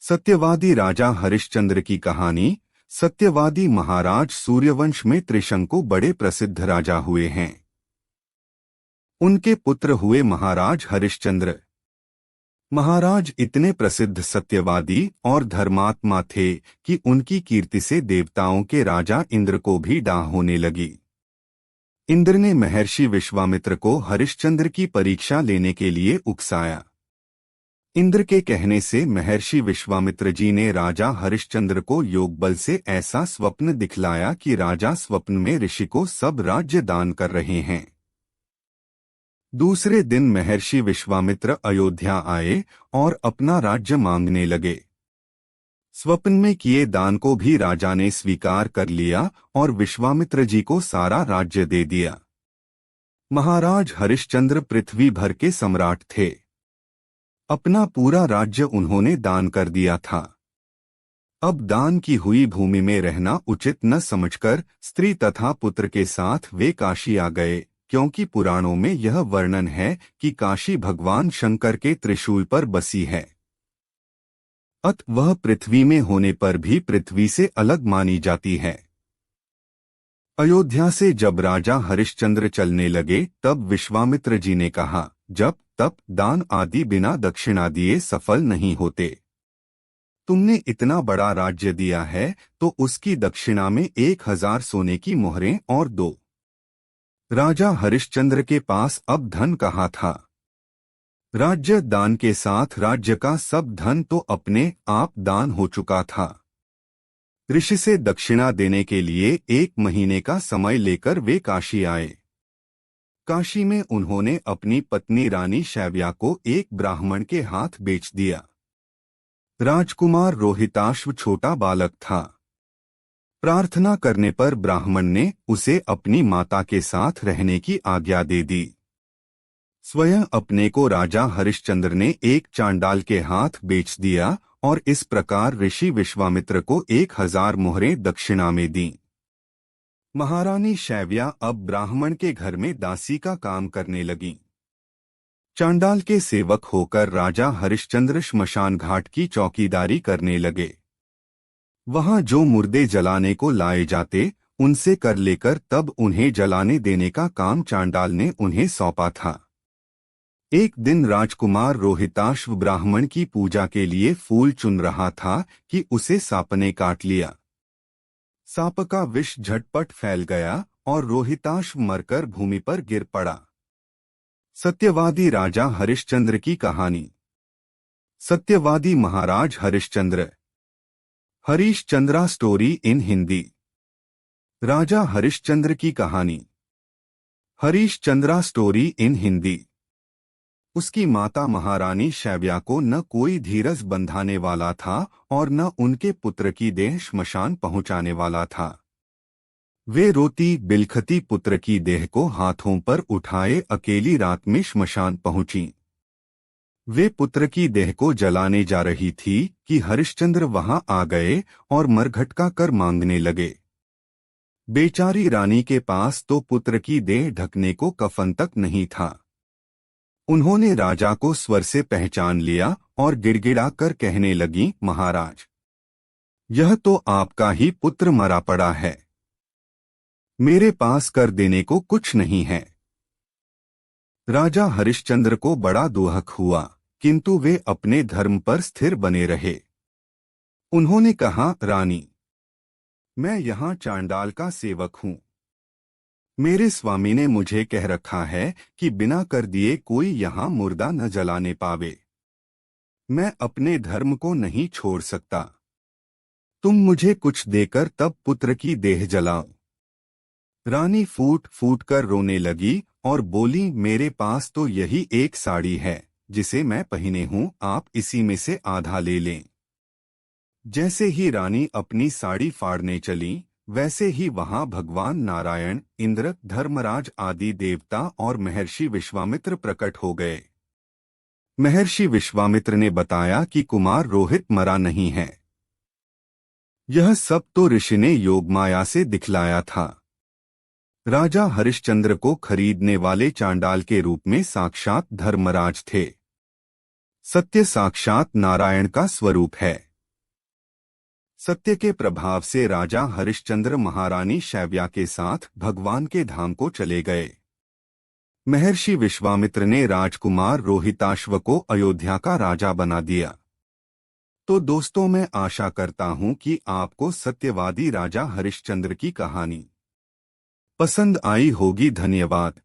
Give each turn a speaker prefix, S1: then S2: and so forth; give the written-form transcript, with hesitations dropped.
S1: सत्यवादी राजा हरिश्चंद्र की कहानी। सत्यवादी महाराज सूर्यवंश में त्रिशंकु बड़े प्रसिद्ध राजा हुए हैं। उनके पुत्र हुए महाराज हरिश्चंद्र। महाराज इतने प्रसिद्ध सत्यवादी और धर्मात्मा थे कि उनकी कीर्ति से देवताओं के राजा इंद्र को भी डाह होने लगी। इंद्र ने महर्षि विश्वामित्र को हरिश्चंद्र की परीक्षा लेने के लिए उकसाया। इंद्र के कहने से महर्षि विश्वामित्र जी ने राजा हरिश्चंद्र को योग बल से ऐसा स्वप्न दिखलाया कि राजा स्वप्न में ऋषि को सब राज्य दान कर रहे हैं। दूसरे दिन महर्षि विश्वामित्र अयोध्या आए और अपना राज्य मांगने लगे। स्वप्न में किए दान को भी राजा ने स्वीकार कर लिया और विश्वामित्र जी को सारा राज्य दे दिया। महाराज हरिश्चंद्र पृथ्वी भर के सम्राट थे। अपना पूरा राज्य उन्होंने दान कर दिया था। अब दान की हुई भूमि में रहना उचित न समझकर स्त्री तथा पुत्र के साथ वे काशी आ गए, क्योंकि पुराणों में यह वर्णन है कि काशी भगवान शंकर के त्रिशूल पर बसी है। अत वह पृथ्वी में होने पर भी पृथ्वी से अलग मानी जाती है। अयोध्या से जब राजा हरिश्चंद्र चलने लगे तब विश्वामित्र जी ने कहा, जब तप दान आदि बिना दक्षिणा दिए सफल नहीं होते। तुमने इतना बड़ा राज्य दिया है तो उसकी दक्षिणा में 1000 सोने की मोहरें और दो। राजा हरिश्चंद्र के पास अब धन कहाँ था। राज्य दान के साथ राज्य का सब धन तो अपने आप दान हो चुका था। ऋषि से दक्षिणा देने के लिए 1 महीने का समय लेकर वे काशी आए। काशी में उन्होंने अपनी पत्नी रानी शैव्या को एक ब्राह्मण के हाथ बेच दिया। राजकुमार रोहिताश्व छोटा बालक था। प्रार्थना करने पर ब्राह्मण ने उसे अपनी माता के साथ रहने की आज्ञा दे दी। स्वयं अपने को राजा हरिश्चंद्र ने एक चांडाल के हाथ बेच दिया और इस प्रकार ऋषि विश्वामित्र को 1000 मोहरें दक्षिणा में दी। महारानी शैव्या अब ब्राह्मण के घर में दासी का काम करने लगी। चांडाल के सेवक होकर राजा हरिश्चंद्र श्मशान घाट की चौकीदारी करने लगे। वहां जो मुर्दे जलाने को लाए जाते उनसे कर लेकर तब उन्हें जलाने देने का काम चांडाल ने उन्हें सौंपा था। एक दिन राजकुमार रोहिताश्व ब्राह्मण की पूजा के लिए फूल चुन रहा था कि उसे सांप ने काट लिया। सांप का विष झटपट फैल गया और रोहिताश्व मरकर भूमि पर गिर पड़ा। सत्यवादी राजा हरिश्चंद्र की कहानी। सत्यवादी महाराज हरिश्चंद्र। Harishchandra story in Hindi. राजा हरिश्चंद्र की कहानी। Harishchandra story in Hindi. उसकी माता महारानी शैव्या को न कोई धीरज बंधाने वाला था और न उनके पुत्र की देह श्मशान पहुंचाने वाला था। वे रोती बिलखती पुत्र की देह को हाथों पर उठाए अकेली रात में श्मशान पहुंची। वे पुत्र की देह को जलाने जा रही थी कि हरिश्चंद्र वहां आ गए और मरघटका कर मांगने लगे। बेचारी रानी के पास तो पुत्र की देह ढकने को कफन तक नहीं था। उन्होंने राजा को स्वर से पहचान लिया और गिड़गिड़ा कर कहने लगी, महाराज, यह तो आपका ही पुत्र मरा पड़ा है। मेरे पास कर देने को कुछ नहीं है। राजा हरिश्चंद्र को बड़ा दुहक हुआ, किंतु वे अपने धर्म पर स्थिर बने रहे। उन्होंने कहा, रानी, मैं यहाँ चांडाल का सेवक हूँ। मेरे स्वामी ने मुझे कह रखा है कि बिना कर दिए कोई यहाँ मुर्दा न जलाने पावे। मैं अपने धर्म को नहीं छोड़ सकता। तुम मुझे कुछ देकर तब पुत्र की देह जलाओ। रानी फूट फूट कर रोने लगी और बोली, मेरे पास तो यही एक साड़ी है जिसे मैं पहने हूँ, आप इसी में से आधा ले लें। जैसे ही रानी अपनी साड़ी फाड़ने चली, वैसे ही वहां भगवान नारायण, इंद्र, धर्मराज आदि देवता और महर्षि विश्वामित्र प्रकट हो गए। महर्षि विश्वामित्र ने बताया कि कुमार रोहित मरा नहीं है। यह सब तो ऋषि ने योगमाया से दिखलाया था। राजा हरिश्चंद्र को खरीदने वाले चांडाल के रूप में साक्षात धर्मराज थे। सत्य साक्षात नारायण का स्वरूप है। सत्य के प्रभाव से राजा हरिश्चंद्र महारानी शैव्या के साथ भगवान के धाम को चले गए। महर्षि विश्वामित्र ने राजकुमार रोहिताश्व को अयोध्या का राजा बना दिया। तो दोस्तों, मैं आशा करता हूं कि आपको सत्यवादी राजा हरिश्चंद्र की कहानी पसंद आई होगी। धन्यवाद।